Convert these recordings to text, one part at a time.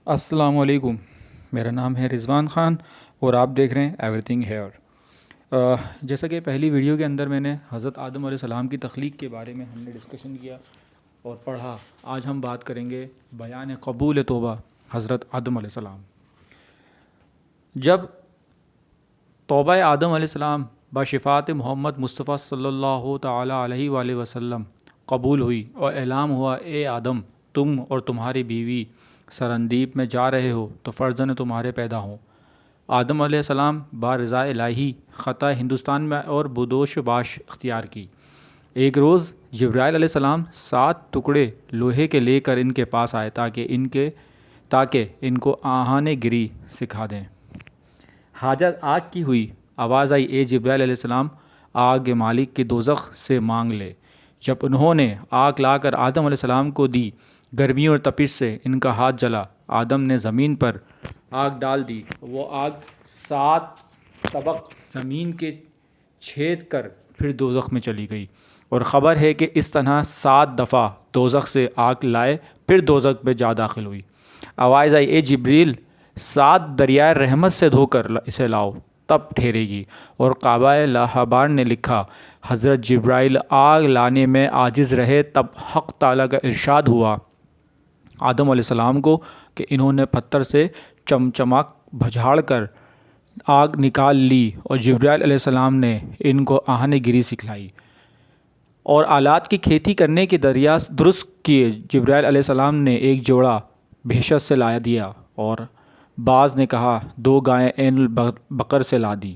السلام علیکم، میرا نام ہے رضوان خان اور آپ دیکھ رہے ہیں ایوری تھنگ ہیئر۔ جیسا کہ پہلی ویڈیو کے اندر میں نے حضرت آدم علیہ السلام کی تخلیق کے بارے میں ہم نے ڈسکشن کیا اور پڑھا۔ آج ہم بات کریں گے بیان قبول توبہ حضرت آدم علیہ السلام۔ جب توبہ آدم علیہ السلام بشفاعت محمد مصطفیٰ صلی اللہ تعالیٰ علیہ وآلہ وسلم قبول ہوئی اور اعلان ہوا، اے آدم، تم اور تمہاری بیوی سرندیپ میں جا رہے ہو تو فرزند تمہارے پیدا ہوں۔ آدم علیہ السلام بارضا الہی خطہ ہندوستان میں اور بدوش باش اختیار کی۔ ایک روز جبرائیل علیہ السلام 7 ٹکڑے لوہے کے لے کر ان کے پاس آئے تاکہ ان کو آہن گری سکھا دیں۔ حاجت آگ کی ہوئی، آواز آئی، اے جبرائیل علیہ السلام، آگ مالک کی دوزخ سے مانگ لے۔ جب انہوں نے آگ لا کر آدم علیہ السلام کو دی، گرمی اور تپش سے ان کا ہاتھ جلا۔ آدم نے زمین پر آگ ڈال دی، وہ آگ 7 طبق زمین کے چھید کر پھر دوزخ میں چلی گئی، اور خبر ہے کہ اس طرح 7 دفعہ دوزخ سے آگ لائے پھر دوزخ میں جا داخل ہوئی۔ آواز آئی، اے جبریل، 7 دریائے رحمت سے دھو کر اسے لاؤ، تب ٹھہرے گی۔ اور کعبہ لاہبار نے لکھا، حضرت جبرائیل آگ لانے میں عاجز رہے، تب حق تعالیٰ کا ارشاد ہوا آدم علیہ السلام کو کہ انہوں نے پتھر سے چمچماک بجھاڑ کر آگ نکال لی، اور جبرائیل علیہ السلام نے ان کو آہن گری سکھلائی اور آلات کی کھیتی کرنے کے ذریعہ درست کیے۔ جبرائیل علیہ السلام نے ایک جوڑا بہشت سے لا دیا، اور بعض نے کہا 2 گائیں عین البقر سے لا دی،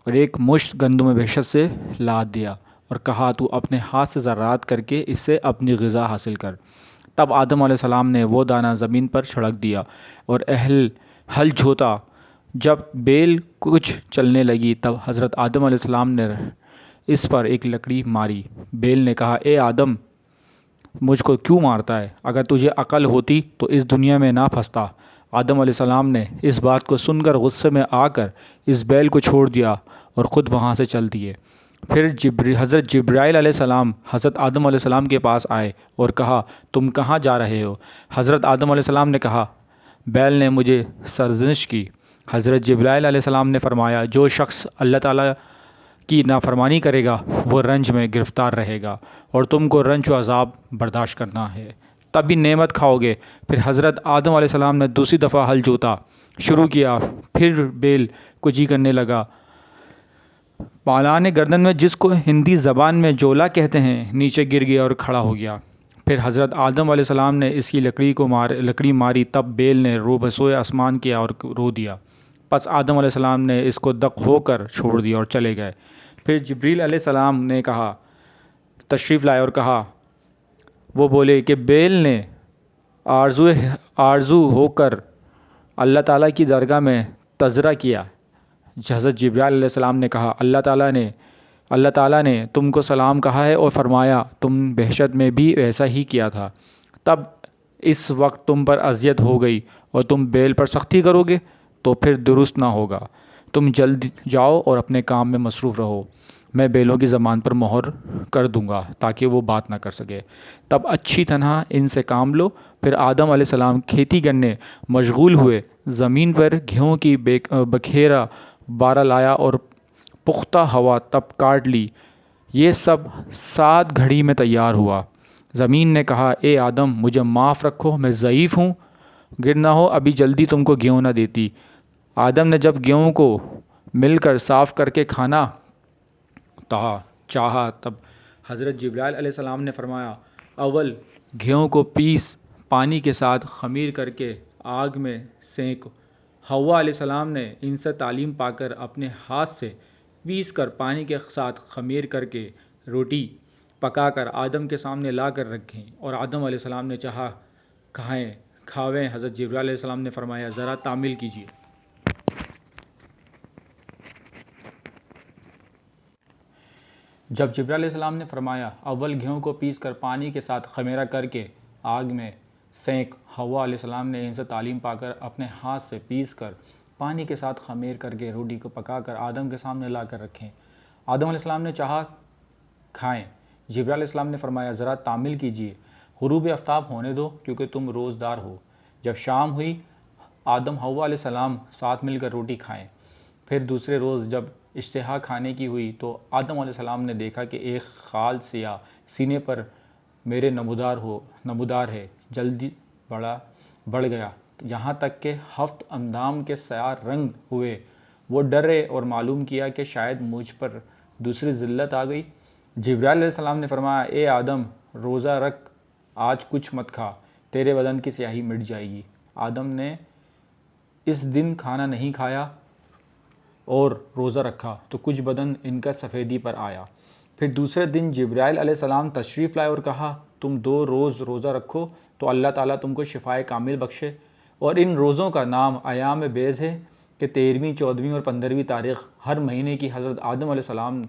اور ایک مشت گندم بہشت سے لا دیا، اور کہا تو اپنے ہاتھ سے زراعت کر کے اس سے اپنی غذا حاصل کر۔ تب آدم علیہ السلام نے وہ دانہ زمین پر چھڑک دیا، اور ہل جھوتا۔ جب بیل کچھ چلنے لگی تب حضرت آدم علیہ السلام نے اس پر ایک لکڑی ماری۔ بیل نے کہا، اے آدم، مجھ کو کیوں مارتا ہے؟ اگر تجھے عقل ہوتی تو اس دنیا میں نہ پھنستا۔ آدم علیہ السلام نے اس بات کو سن کر غصے میں آ کر اس بیل کو چھوڑ دیا اور خود وہاں سے چل دیے۔ پھر حضرت جبرائیل علیہ السلام حضرت آدم علیہ السلام کے پاس آئے اور کہا، تم کہاں جا رہے ہو؟ حضرت آدم علیہ السلام نے کہا، بیل نے مجھے سرزنش کی۔ حضرت جبرائیل علیہ السلام نے فرمایا، جو شخص اللہ تعالیٰ کی نافرمانی کرے گا وہ رنج میں گرفتار رہے گا، اور تم کو رنج و عذاب برداشت کرنا ہے، تبھی نعمت کھاؤ گے۔ پھر حضرت آدم علیہ السلام نے دوسری دفعہ ہل جوتا شروع کیا، پھر بیل کجی کرنے لگا۔ پالان گردن میں، جس کو ہندی زبان میں جولا کہتے ہیں، نیچے گر گیا اور کھڑا ہو گیا۔ پھر حضرت آدم علیہ السلام نے اس کی لکڑی ماری، تب بیل نے رو بسوئے آسمان کیا اور رو دیا۔ پس آدم علیہ السلام نے اس کو دق ہو کر چھوڑ دیا اور چلے گئے۔ پھر جبریل علیہ السلام نے تشریف لائے اور کہا، وہ بولے کہ بیل نے آرزو ہو کر اللہ تعالیٰ کی درگاہ میں تذرہ کیا۔ حضرت جبرائیل علیہ السلام نے کہا، اللہ تعالیٰ نے تم کو سلام کہا ہے اور فرمایا تم بہشت میں بھی ایسا ہی کیا تھا، تب اس وقت تم پر اذیت ہو گئی اور تم بیل پر سختی کرو گے تو پھر درست نہ ہوگا۔ تم جلد جاؤ اور اپنے کام میں مصروف رہو، میں بیلوں کی زبان پر مہر کر دوں گا تاکہ وہ بات نہ کر سکے، تب اچھی طرح ان سے کام لو۔ پھر آدم علیہ السلام کھیتی کرنے مشغول ہوئے، زمین پر گیہوں کی بکھیرا بارہ لایا اور پختہ ہوا تب کاٹ لی۔ یہ سب 7 گھڑی میں تیار ہوا۔ زمین نے کہا، اے آدم، مجھے معاف رکھو، میں ضعیف ہوں، گر نہ ہو ابھی جلدی تم کو گیہوں نہ دیتی۔ آدم نے جب گیہوں کو مل کر صاف کر کے کھانا چاہا تب حضرت جبرائیل علیہ السلام نے فرمایا، اول گیہوں کو پیس پانی کے ساتھ خمیر کر کے آگ میں سینک۔ حوا علیہ السلام نے ان سے تعلیم پا کر اپنے ہاتھ سے پیس کر پانی کے ساتھ خمیر کر کے روٹی پکا کر آدم کے سامنے لا کر رکھیں، اور آدم علیہ السلام نے چاہا کھاویں۔ حضرت جبرائیل علیہ السلام نے فرمایا، ذرا تعمیل کیجیے۔ جب جبرائیل علیہ السلام نے فرمایا، اول گیہوں کو پیس کر پانی کے ساتھ خمیرہ کر کے آگ میں سینک، حوا علیہ السلام نے ان سے تعلیم پا کر اپنے ہاتھ سے پیس کر پانی کے ساتھ خمیر کر کے روٹی کو پکا کر آدم کے سامنے لا کر رکھیں۔ آدم علیہ السلام نے چاہا کھائیں۔ جبرائیل علیہ السلام نے فرمایا، ذرا تعمیل کیجیے، غروب آفتاب ہونے دو کیونکہ تم روزدار ہو۔ جب شام ہوئی، آدم حوا علیہ السلام ساتھ مل کر روٹی کھائیں۔ پھر دوسرے روز جب اشتہا کھانے کی ہوئی تو آدم علیہ السلام نے دیکھا کہ ایک خال سیاہ سینے پر میرے نمودار ہے، جلدی بڑھ گیا یہاں تک کہ 7 اندام کے سیاہ رنگ ہوئے۔ وہ ڈرے اور معلوم کیا کہ شاید مجھ پر دوسری ذلت آ گئی۔ جبرائیل علیہ السلام نے فرمایا، اے آدم روزہ رکھ، آج کچھ مت کھا، تیرے بدن کی سیاہی مٹ جائے گی۔ آدم نے اس دن کھانا نہیں کھایا اور روزہ رکھا تو کچھ بدن ان کا سفیدی پر آیا۔ پھر دوسرے دن جبرائیل علیہ السلام تشریف لائے اور کہا، تم 2 روز روزہ رکھو تو اللہ تعالیٰ تم کو شفائے کامل بخشے، اور ان روزوں کا نام ایام بیض ہے کہ 13ویں، 14ویں اور 15ویں تاریخ ہر مہینے کی حضرت آدم علیہ السلام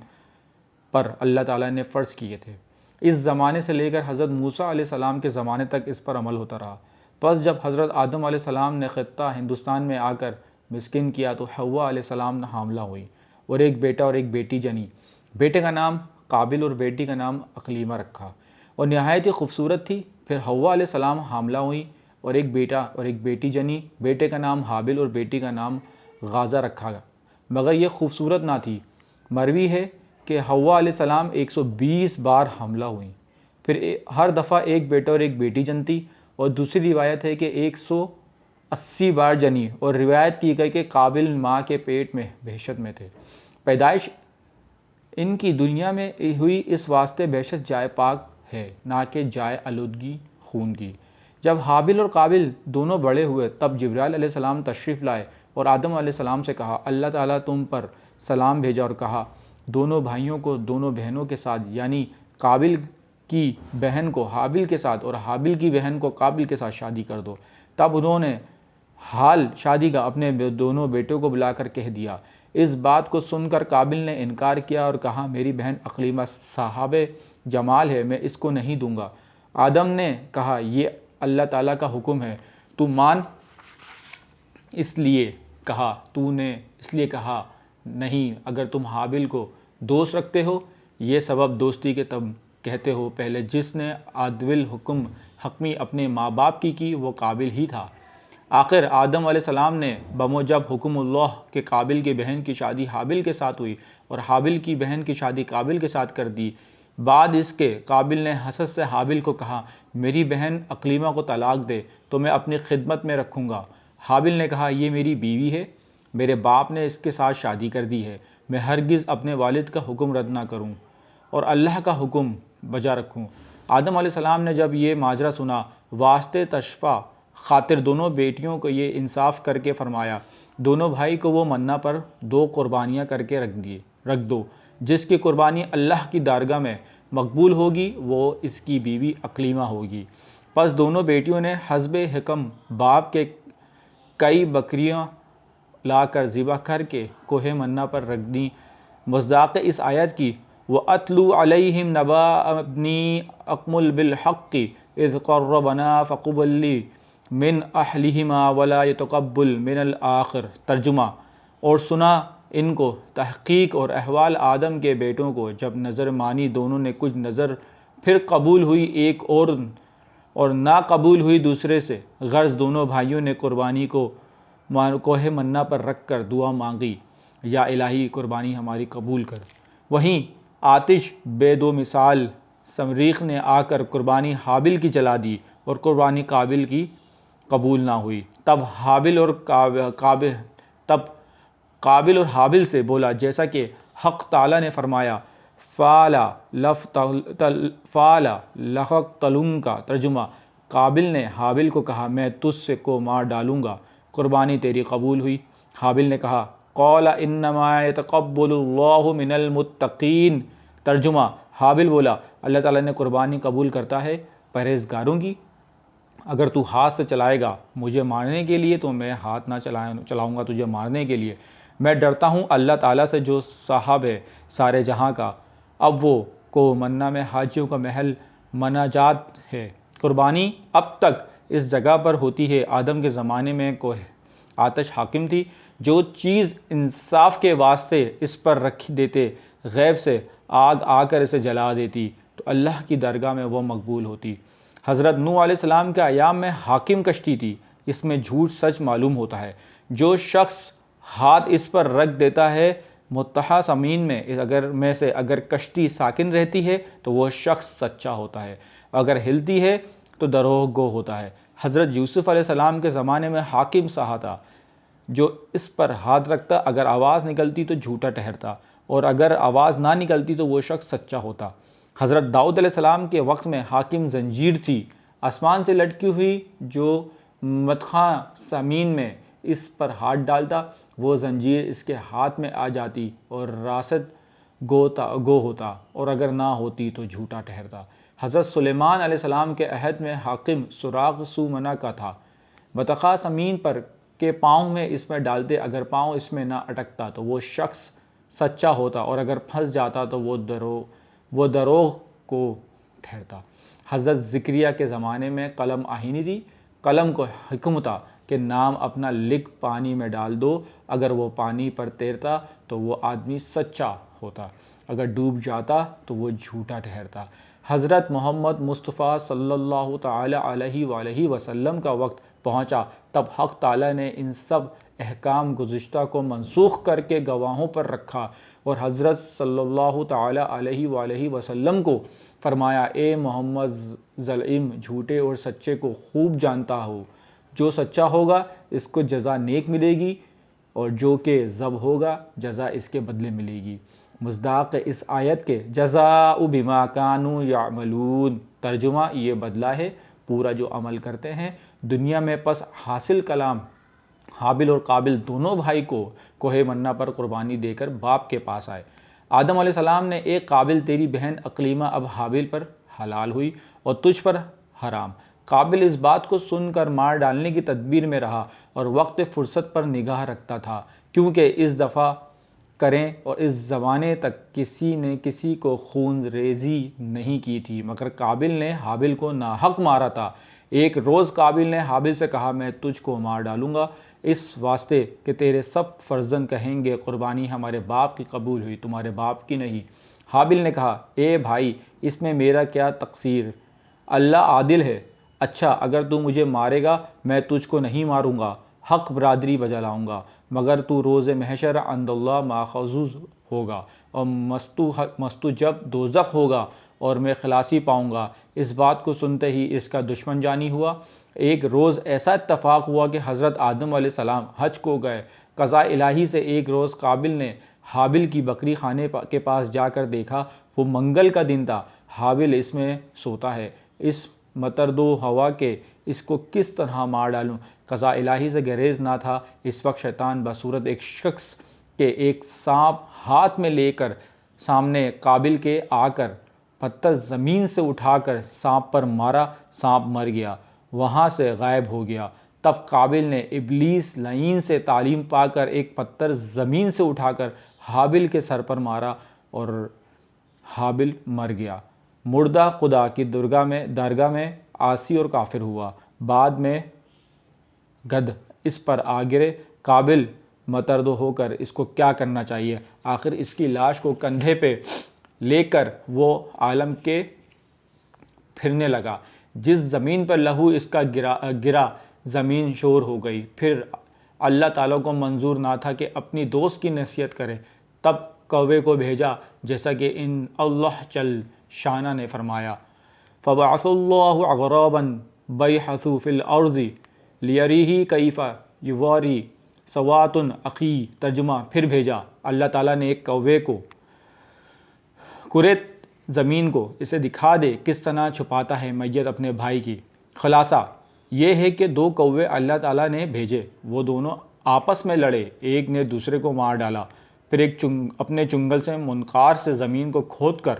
پر اللہ تعالیٰ نے فرض کیے تھے۔ اس زمانے سے لے کر حضرت موسیٰ علیہ السلام کے زمانے تک اس پر عمل ہوتا رہا۔ پس جب حضرت آدم علیہ السلام نے خطہ ہندوستان میں آ کر مسکن کیا تو حوا علیہ السلام حاملہ ہوئی اور ایک بیٹا اور ایک بیٹی جنی۔ بیٹے کا نام قابل اور بیٹی کا نام اقلیمہ رکھا اور نہایت ہی خوبصورت تھی۔ پھر حوا علیہ السلام حاملہ ہوئی اور ایک بیٹا اور ایک بیٹی جنی۔ بیٹے کا نام حابل اور بیٹی کا نام غازہ رکھا مگر یہ خوبصورت نہ تھی۔ مروی ہے کہ حوا علیہ السلام 120 بار حاملہ ہوئیں، پھر ہر دفعہ ایک بیٹا اور ایک بیٹی جنتی، اور دوسری روایت ہے کہ 180 بار جنی، اور روایت کی گئی کہ قابل ماں کے پیٹ میں بہشت میں تھے۔ پیدائش ان کی دنیا میں ہوئی اس واسطے بہشت جائے پاک ہے، نہ کہ جائے آلودگی خون کی۔ جب حابل اور قابل دونوں بڑے ہوئے تب جبرائیل علیہ السلام تشریف لائے اور آدم علیہ السلام سے کہا، اللہ تعالیٰ تم پر سلام بھیجا اور کہا، دونوں بھائیوں کو دونوں بہنوں کے ساتھ، یعنی قابل کی بہن کو حابل کے ساتھ اور حابل کی بہن کو قابل کے ساتھ شادی کر دو۔ تب انہوں نے حال شادی کا اپنے دونوں بیٹوں کو بلا کر کہہ دیا۔ اس بات کو سن کر قابل نے انکار کیا اور کہا، میری بہن اقلیمہ صاحب جمال ہے، میں اس کو نہیں دوں گا۔ آدم نے کہا، یہ اللہ تعالیٰ کا حکم ہے، تو مان۔ اس لیے کہا نہیں، اگر تم حابل کو دوست رکھتے ہو، یہ سبب دوستی کے تب کہتے ہو، پہلے جس نے عدل حکمی اپنے ماں باپ کی وہ قابل ہی تھا۔ آخر آدم علیہ السلام نے بموجب حکم اللہ کہ قابل کی بہن کی شادی حابل کے ساتھ ہوئی اور حابل کی بہن کی شادی قابل کے ساتھ کر دی۔ بعد اس کے قابل نے حسد سے حابل کو کہا، میری بہن اقلیمہ کو طلاق دے تو میں اپنی خدمت میں رکھوں گا۔ حابل نے کہا، یہ میری بیوی ہے، میرے باپ نے اس کے ساتھ شادی کر دی ہے، میں ہرگز اپنے والد کا حکم رد نہ کروں اور اللہ کا حکم بجا رکھوں۔ آدم علیہ السلام نے جب یہ ماجرا سنا، واسطے تشفع خاطر دونوں بیٹیوں کو یہ انصاف کر کے فرمایا، دونوں بھائی کو وہ منہ پر 2 قربانیاں کر کے رکھ دو، جس کی قربانی اللہ کی درگاہ میں مقبول ہوگی وہ اس کی بیوی اقلیمہ ہوگی۔ پس دونوں بیٹیوں نے حسب حکم باپ کے کئی بکریاں لا کر ذبح کر کے کوہ منہ پر رکھ دیں، مصداق اس آیت کی، وَأَتْلُو عَلَيْهِمْ نَبَأَ ابْنَيْ أَقْمُلْ بِالْحَقِّ إِذْ قَرَّبَنَا فَقُبَلَ مِنْ أَحْلِهِمَا وَلَا يَتَقَبَّلُ مِنَ الْآخِرِ۔ ترجمہ، اور سنا ان کو تحقیق اور احوال آدم کے بیٹوں کو، جب نظر مانی دونوں نے کچھ نظر، پھر قبول ہوئی ایک اور نہ قبول ہوئی دوسرے سے، غرض دونوں بھائیوں نے قربانی کو کوہ منہ پر رکھ کر دعا مانگی، یا الہی قربانی ہماری قبول کر۔ وہیں آتش بے 2 مثال سمریخ نے آ کر قربانی حابل کی جلا دی اور قربانی قابل کی قبول نہ ہوئی۔ تب قابل اور حابل سے بولا جیسا کہ حق تعالیٰ نے فرمایا، فَعَلَ لَقَتَلُوكَ۔ ترجمہ، قابل نے حابل کو کہا، میں تجھ کو مار ڈالوں گا، قربانی تیری قبول ہوئی۔ حابل نے کہا، قَالَ إِنَّمَا يَتَقَبَّلُ اللَّهُ مِنَ الْمُتَّقِينَ۔ ترجمہ، حابل بولا، اللہ تعالیٰ نے قربانی قبول کرتا ہے پرہیزگاروں کی۔ اگر تو ہاتھ سے چلائے گا مجھے مارنے کے لیے تو میں ہاتھ نہ چلاؤں گا تجھے مارنے کے لیے۔ میں ڈرتا ہوں اللہ تعالیٰ سے جو صاحب ہے سارے جہاں کا۔ اب وہ کوہ منہ میں حاجیوں کا محل مناجات ہے۔ قربانی اب تک اس جگہ پر ہوتی ہے۔ آدم کے زمانے میں کوہ آتش حاکم تھی، جو چیز انصاف کے واسطے اس پر رکھ دیتے، غیب سے آگ آ کر اسے جلا دیتی تو اللہ کی درگاہ میں وہ مقبول ہوتی۔ حضرت نوح علیہ السلام کے ایام میں حاکم کشتی تھی، اس میں جھوٹ سچ معلوم ہوتا ہے۔ جو شخص ہاتھ اس پر رکھ دیتا ہے متحا زمین میں سے اگر کشتی ساکن رہتی ہے تو وہ شخص سچا ہوتا ہے، اگر ہلتی ہے تو دروغ گو ہوتا ہے۔ حضرت یوسف علیہ السلام کے زمانے میں حاکم سہا تھا، جو اس پر ہاتھ رکھتا اگر آواز نکلتی تو جھوٹا ٹھہرتا، اور اگر آواز نہ نکلتی تو وہ شخص سچا ہوتا۔ حضرت داؤد علیہ السلام کے وقت میں حاکم زنجیر تھی آسمان سے لٹکی ہوئی، جو متخاں زمین میں اس پر ہاتھ ڈالتا وہ زنجیر اس کے ہاتھ میں آ جاتی اور راست گو ہوتا، اور اگر نہ ہوتی تو جھوٹا ٹھہرتا۔ حضرت سلیمان علیہ السلام کے عہد میں حاکم سراغ سومنہ کا تھا، متخاں زمین پر کے پاؤں میں اس میں ڈالتے، اگر پاؤں اس میں نہ اٹکتا تو وہ شخص سچا ہوتا، اور اگر پھنس جاتا تو وہ دروغ کو ٹھہرتا۔ حضرت زکریا کے زمانے میں قلم آہینی تھی، قلم کو حکم تھا کہ نام اپنا لکھ پانی میں ڈال دو، اگر وہ پانی پر تیرتا تو وہ آدمی سچا ہوتا، اگر ڈوب جاتا تو وہ جھوٹا ٹھہرتا۔ حضرت محمد مصطفیٰ صلی اللہ تعالی علیہ وآلہ وسلم کا وقت پہنچا، تب حق تعالیٰ نے ان سب احکام گزشتہ کو منسوخ کر کے گواہوں پر رکھا، اور حضرت صلی اللہ تعالی علیہ وآلہ وسلم کو فرمایا، اے محمد ظالم جھوٹے اور سچے کو خوب جانتا ہو، جو سچا ہوگا اس کو جزا نیک ملے گی، اور جو کہ ضب ہوگا جزا اس کے بدلے ملے گی۔ مصداق اس آیت کے جزاء بما کانوا یعملون، ترجمہ یہ بدلہ ہے پورا جو عمل کرتے ہیں دنیا میں۔ پس حاصل کلام حابل اور قابل دونوں بھائی کو کوہ منہ پر قربانی دے کر باپ کے پاس آئے۔ آدم علیہ السلام نے، اے قابل تیری بہن اقلیمہ اب حابل پر حلال ہوئی اور تجھ پر حرام۔ قابل اس بات کو سن کر مار ڈالنے کی تدبیر میں رہا اور وقت فرصت پر نگاہ رکھتا تھا، کیونکہ اس دفعہ کریں اور اس زمانے تک کسی نے کسی کو خون ریزی نہیں کی تھی، مگر قابل نے حابل کو ناحق مارا تھا۔ ایک روز قابل نے حابل سے کہا، میں تجھ کو مار ڈالوں گا اس واسطے کہ تیرے سب فرزند کہیں گے قربانی ہمارے باپ کی قبول ہوئی، تمہارے باپ کی نہیں۔ حابل نے کہا، اے بھائی اس میں میرا کیا تقصیر، اللہ عادل ہے۔ اچھا اگر تو مجھے مارے گا میں تجھ کو نہیں ماروں گا، حق برادری بجا لاؤں گا، مگر تو روز محشر عند اللہ ماخوذ ہوگا، اور مستو جب دوزخ ہوگا اور میں خلاصی پاؤں گا۔ اس بات کو سنتے ہی اس کا دشمن جانی ہوا۔ ایک روز ایسا اتفاق ہوا کہ حضرت آدم علیہ السلام حج کو گئے۔ قضاء الہی سے ایک روز قابل نے حابل کی بکری خانے کے پاس جا کر دیکھا، وہ منگل کا دن تھا، حابل اس میں سوتا ہے، اس متردو ہوا کہ اس کو کس طرح مار ڈالوں۔ قضاء الہی سے گریز نہ تھا۔ اس وقت شیطان بصورت ایک شخص کے ایک سانپ ہاتھ میں لے کر سامنے قابل کے آ کر پتھر زمین سے اٹھا کر سانپ پر مارا، سانپ مر گیا، وہاں سے غائب ہو گیا۔ تب قابل نے ابلیس لعین سے تعلیم پا کر ایک پتھر زمین سے اٹھا کر حابل کے سر پر مارا اور حابل مر گیا۔ مردہ خدا کی درگاہ میں عاصی اور کافر ہوا، بعد میں گدھ اس پر آ گرے۔ قابل متردو ہو کر اس کو کیا کرنا چاہیے، آخر اس کی لاش کو کندھے پہ لے کر وہ عالم کے پھرنے لگا۔ جس زمین پر لہو اس کا گرا زمین شور ہو گئی۔ پھر اللہ تعالیٰ کو منظور نہ تھا کہ اپنی دوست کی نصیحت کرے، تب کوے کو بھیجا، جیسا کہ ان اللہ جل شانہ نے فرمایا، فَبَعَثَ اللَّهُ عَغْرَابًا بَيْحَثُ فِي الْأَرْضِ لِيَرِيهِ كَيْفَ يُوَارِي سَوَاتُ أَخِيهِ۔ ترجمہ پھر بھیجا اللہ تعالیٰ نے ایک کوے کو کریت زمین کو، اسے دکھا دے کس طرح چھپاتا ہے میت اپنے بھائی کی۔ خلاصہ یہ ہے کہ دو کوے اللہ تعالیٰ نے بھیجے، وہ دونوں آپس میں لڑے، ایک نے دوسرے کو مار ڈالا، پھر اپنے چنگل سے منقار سے زمین کو کھود کر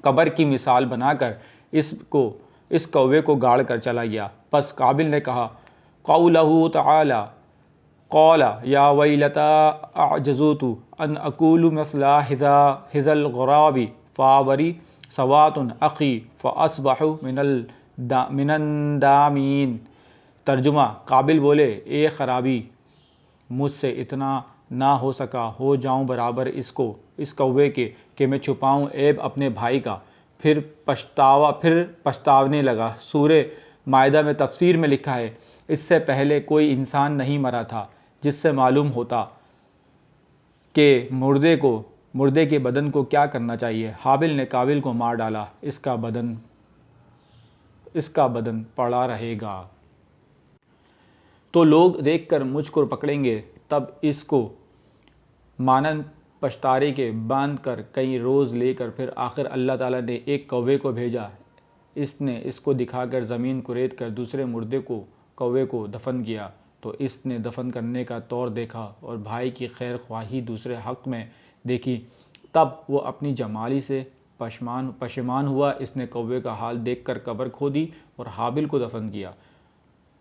قبر کی مثال بنا کر اس کوے کو گاڑ کر چلا گیا۔ پس قابل نے کہا، قولہ تعالی قال یا ویلتا اعجزت ان اقول مثل ھذا الغراب فاوری سوات اخی فاصبح من النادمین۔ ترجمہ قابل بولے، اے خرابی، مجھ سے اتنا نہ ہو سکا، ہو جاؤں برابر اس کوے کے کہ میں چھپاؤں عیب اپنے بھائی کا۔ پھر پچھتانے لگا۔ سورہ مائدہ میں تفسیر میں لکھا ہے، اس سے پہلے کوئی انسان نہیں مرا تھا جس سے معلوم ہوتا کہ مردے کے بدن کو کیا کرنا چاہیے۔ حابل نے قابل کو مار ڈالا، اس کا بدن پڑا رہے گا تو لوگ دیکھ کر مجھ کو پکڑیں گے، تب اس کو مانند پشتارے کے باندھ کر کئی روز لے کر پھر آخر اللہ تعالیٰ نے ایک کوے کو بھیجا۔ اس نے اس کو دکھا کر زمین کریت کر دوسرے مردے کوے کو دفن کیا تو اس نے دفن کرنے کا طور دیکھا اور بھائی کی خیر خواہی دوسرے حق میں دیکھی، تب وہ اپنی جمالی سے پشیمان ہوا۔ اس نے کوے کا حال دیکھ کر قبر کھودی اور حابل کو دفن کیا۔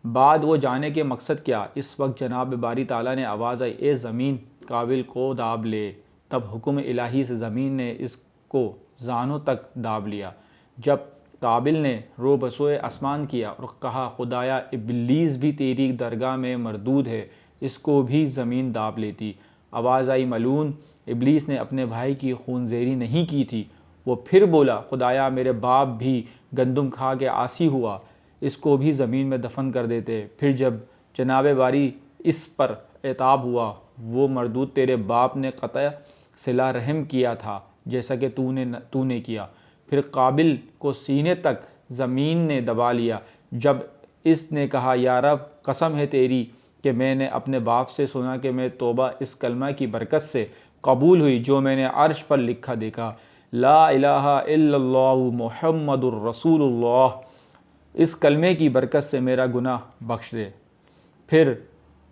بعد وہ جانے کے مقصد کیا، اس وقت جناب باری تعالیٰ نے آواز آئی، اے زمین قابل کو داب لے۔ تب حکم الہی سے زمین نے اس کو زانوں تک داب لیا۔ جب قابل نے رو بسوئے آسمان کیا اور کہا، خدایا ابلیس بھی تیری درگاہ میں مردود ہے، اس کو بھی زمین داب لیتی۔ آواز آئی، ملعون ابلیس نے اپنے بھائی کی خونزیری نہیں کی تھی۔ وہ پھر بولا، خدایا میرے باپ بھی گندم کھا کے عاصی ہوا، اس کو بھی زمین میں دفن کر دیتے۔ پھر جب جناب باری اس پر عتاب ہوا، وہ مردود تیرے باپ نے قطع صلہ رحم کیا تھا جیسا کہ تو نے کیا۔ پھر قابل کو سینے تک زمین نے دبا لیا۔ جب اس نے کہا، یا رب قسم ہے تیری کہ میں نے اپنے باپ سے سنا کہ میں توبہ اس کلمہ کی برکت سے قبول ہوئی جو میں نے عرش پر لکھا دیکھا، لا الہ الا اللہ محمد الرسول اللہ، اس کلمے کی برکت سے میرا گناہ بخش دے۔ پھر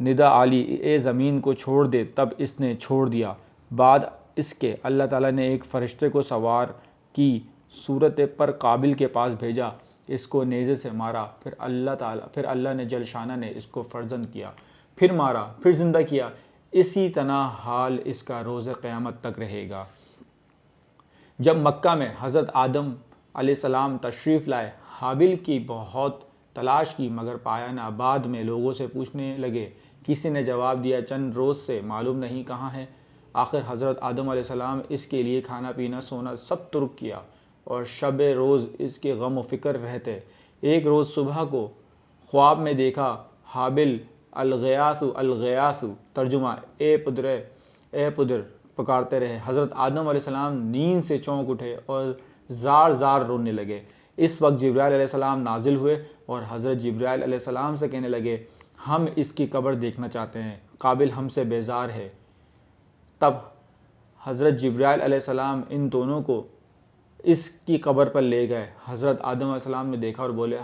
ندا علی، اے زمین کو چھوڑ دے، تب اس نے چھوڑ دیا۔ بعد اس کے اللہ تعالیٰ نے ایک فرشتے کو سوار کی صورت پر قابل کے پاس بھیجا، اس کو نیزے سے مارا۔ پھر اللہ نے جل شانہ نے اس کو فرزند کیا، پھر مارا، پھر زندہ کیا۔ اسی طرح حال اس کا روز قیامت تک رہے گا۔ جب مکہ میں حضرت آدم علیہ السلام تشریف لائے، حابل کی بہت تلاش کی مگر پایا نہ۔ بعد میں لوگوں سے پوچھنے لگے، کسی نے جواب دیا، چند روز سے معلوم نہیں کہاں ہے۔ آخر حضرت آدم علیہ السلام اس کے لیے کھانا پینا سونا سب ترک کیا اور شب روز اس کے غم و فکر رہتے۔ ایک روز صبح کو خواب میں دیکھا، حابل الغیاث الغیاث، ترجمہ اے پدر پکارتے رہے۔ حضرت آدم علیہ السلام نیند سے چونک اٹھے اور زار زار رونے لگے۔ اس وقت جبرائیل علیہ السلام نازل ہوئے اور حضرت جبرائیل علیہ السلام سے کہنے لگے، ہم اس کی قبر دیکھنا چاہتے ہیں، قابل ہم سے بیزار ہے۔ تب حضرت جبرائیل علیہ السلام ان دونوں کو اس کی قبر پر لے گئے۔ حضرت آدم علیہ السلام نے دیکھا اور بولے،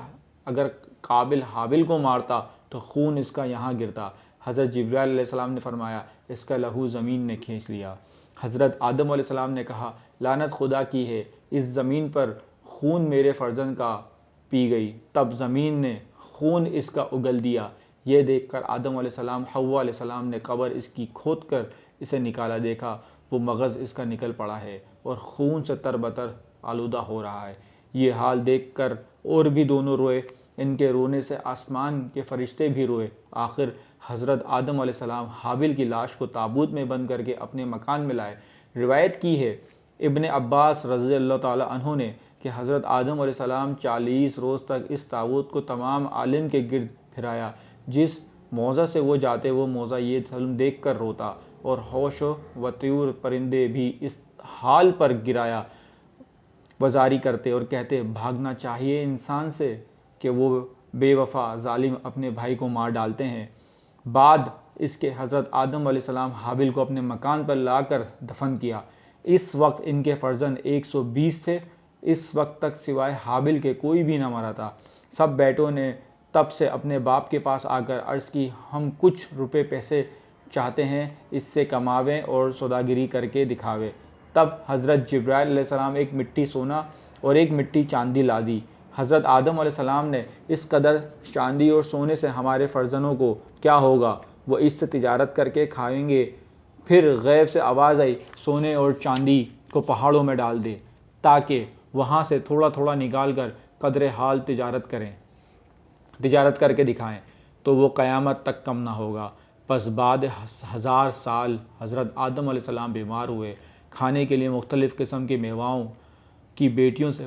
اگر قابل حابل کو مارتا تو خون اس کا یہاں گرتا۔ حضرت جبرائیل علیہ السلام نے فرمایا، اس کا لہو زمین نے کھینچ لیا۔ حضرت آدم علیہ السلام نے کہا، لعنت خدا کی ہے، اس زمین پر خون میرے فرزند کا پی گئی۔ تب زمین نے خون اس کا اگل دیا۔ یہ دیکھ کر آدم علیہ السلام، حوا علیہ السلام نے قبر اس کی کھود کر اسے نکالا، دیکھا وہ مغز اس کا نکل پڑا ہے اور خون سے تربتر آلودہ ہو رہا ہے۔ یہ حال دیکھ کر اور بھی دونوں روئے، ان کے رونے سے آسمان کے فرشتے بھی روئے۔ آخر حضرت آدم علیہ السلام حابل کی لاش کو تابوت میں بند کر کے اپنے مکان میں لائے۔ روایت کی ہے ابن عباس رضی اللہ تعالی عنہ نے کہ حضرت آدم علیہ السلام 40 روز تک اس تابوت کو تمام عالم کے گرد پھرایا۔ جس موضع سے وہ جاتے وہ موضع یہ ظلم دیکھ کر روتا، اور ہوش و طیور پرندے بھی اس حال پر گرایا وزاری کرتے اور کہتے، بھاگنا چاہیے انسان سے کہ وہ بے وفا ظالم اپنے بھائی کو مار ڈالتے ہیں۔ بعد اس کے حضرت آدم علیہ السلام حابل کو اپنے مکان پر لا کر دفن کیا۔ اس وقت ان کے فرزند 120 تھے۔ اس وقت تک سوائے حابل کے کوئی بھی نہ مرا تھا۔ سب بیٹوں نے تب سے اپنے باپ کے پاس آ کر عرض کی، ہم کچھ روپے پیسے چاہتے ہیں، اس سے کماویں اور سوداگری کر کے دکھاویں۔ تب حضرت جبرائیل علیہ السلام ایک مٹی سونا اور ایک مٹی چاندی لا دی۔ حضرت آدم علیہ السلام نے، اس قدر چاندی اور سونے سے ہمارے فرزندوں کو کیا ہوگا، وہ اس سے تجارت کر کے کھائیں گے۔ پھر غیب سے آواز آئی، سونے اور چاندی کو پہاڑوں میں ڈال دے تاکہ وہاں سے تھوڑا تھوڑا نکال کر قدر حال تجارت کر کے دکھائیں تو وہ قیامت تک کم نہ ہوگا۔ پس بعد 1000 سال حضرت آدم علیہ السلام بیمار ہوئے۔ کھانے کے لیے مختلف قسم کی میواؤں کی بیٹوں سے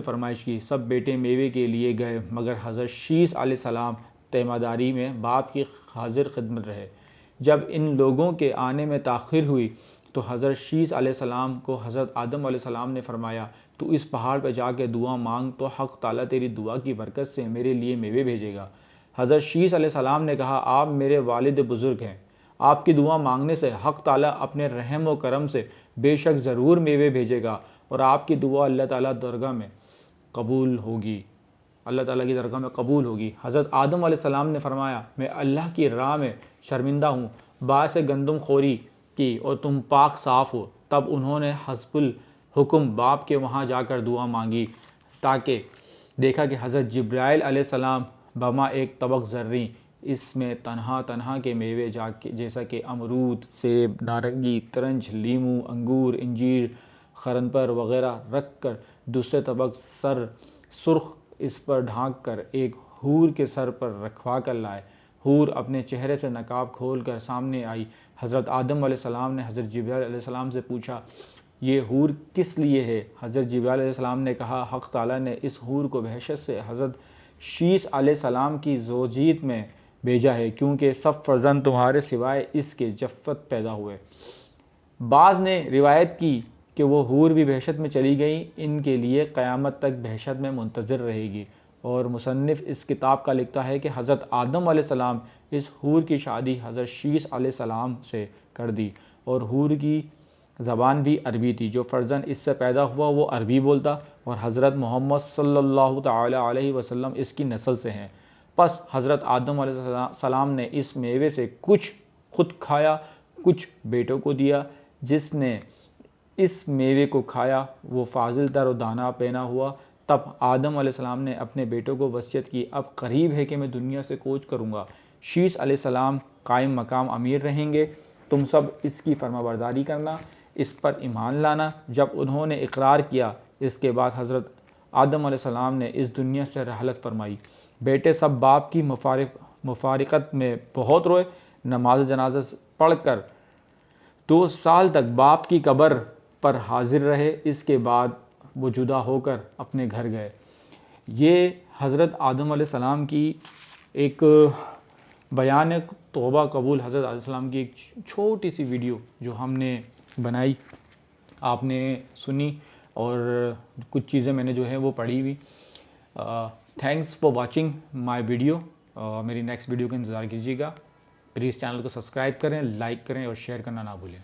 فرمائش کی۔ سب بیٹے میوے کے لیے گئے مگر حضرت شیث علیہ السلام تیمارداری میں باپ کی حاضر خدمت رہے۔ جب ان لوگوں کے آنے میں تاخیر ہوئی تو حضرت شیث علیہ السلام کو حضرت آدم علیہ السلام نے فرمایا تو اس پہاڑ پہ جا کے دعا مانگ تو حق تعالیٰ تیری دعا کی برکت سے میرے لیے میوے بھیجے گا۔ حضرت شیث علیہ السلام نے کہا آپ میرے والد بزرگ ہیں، آپ کی دعا مانگنے سے حق تعالیٰ اپنے رحم و کرم سے بے شک ضرور میوے بھیجے گا اور آپ کی دعا اللہ تعالیٰ درگاہ میں قبول ہوگی، اللہ تعالیٰ کی درگاہ میں قبول ہوگی۔ حضرت آدم علیہ السلام نے فرمایا میں اللہ کی راہ میں شرمندہ ہوں، باعث گندم خوری کی اور تم پاک صاف ہو۔ تب انہوں نے حسب الحکم باپ کے وہاں جا کر دعا مانگی تاکہ دیکھا کہ حضرت جبرائیل علیہ السلام بما ایک طبق زرعی اس میں تنہا کے میوے جیسا کہ امرود، سیب، نارنگی، ترنج، لیمو، انگور، انجیر، خرنپر وغیرہ رکھ کر دوسرے طبق سرخ اس پر ڈھانک کر ایک حور کے سر پر رکھوا کر لائے۔ حور اپنے چہرے سے نقاب کھول کر سامنے آئی۔ حضرت آدم علیہ السلام نے حضرت جبرائیل علیہ السلام سے پوچھا یہ حور کس لیے ہے؟ حضرت جبرائیل علیہ السلام نے کہا حق تعالیٰ نے اس حور کو بحشت سے حضرت شیث علیہ السلام کی زوجیت میں بھیجا ہے کیونکہ سب فرزند تمہارے سوائے اس کے جفت پیدا ہوئے۔ بعض نے روایت کی کہ وہ حور بھی بحشت میں چلی گئی، ان کے لیے قیامت تک بحشت میں منتظر رہے گی۔ اور مصنف اس کتاب کا لکھتا ہے کہ حضرت آدم علیہ السلام اس حور کی شادی حضرت شیث علیہ السلام سے کر دی اور حور کی زبان بھی عربی تھی، جو فرزند اس سے پیدا ہوا وہ عربی بولتا اور حضرت محمد صلی اللہ تعالی علیہ وسلم اس کی نسل سے ہیں۔ پس حضرت آدم علیہ السلام نے اس میوے سے کچھ خود کھایا، کچھ بیٹوں کو دیا۔ جس نے اس میوے کو کھایا وہ فاضل تر و دانا پینا ہوا۔ تب آدم علیہ السلام نے اپنے بیٹوں کو وصیت کی اب قریب ہے کہ میں دنیا سے کوچ کروں گا، شیث علیہ السلام قائم مقام امیر رہیں گے، تم سب اس کی فرمانبرداری کرنا، اس پر ایمان لانا۔ جب انہوں نے اقرار کیا اس کے بعد حضرت آدم علیہ السلام نے اس دنیا سے رحلت فرمائی۔ بیٹے سب باپ کی مفارقت میں بہت روئے، نماز جنازہ پڑھ کر 2 سال تک باپ کی قبر پر حاضر رہے، اس کے بعد وہ جدا ہو کر اپنے گھر گئے۔ یہ حضرت آدم علیہ السلام کی ایک بیان توبہ قبول حضرت علیہ السلام کی ایک چھوٹی سی ویڈیو جو ہم نے بنائی، آپ نے سنی اور کچھ چیزیں میں نے جو ہیں وہ پڑھی ہوئی۔ Thanks for watching my video. میری نیکسٹ ویڈیو کا انتظار کیجیے گا۔ پلیز چینل کو سبسکرائب کریں، لائک کریں اور شیئر کرنا نہ بھولیں۔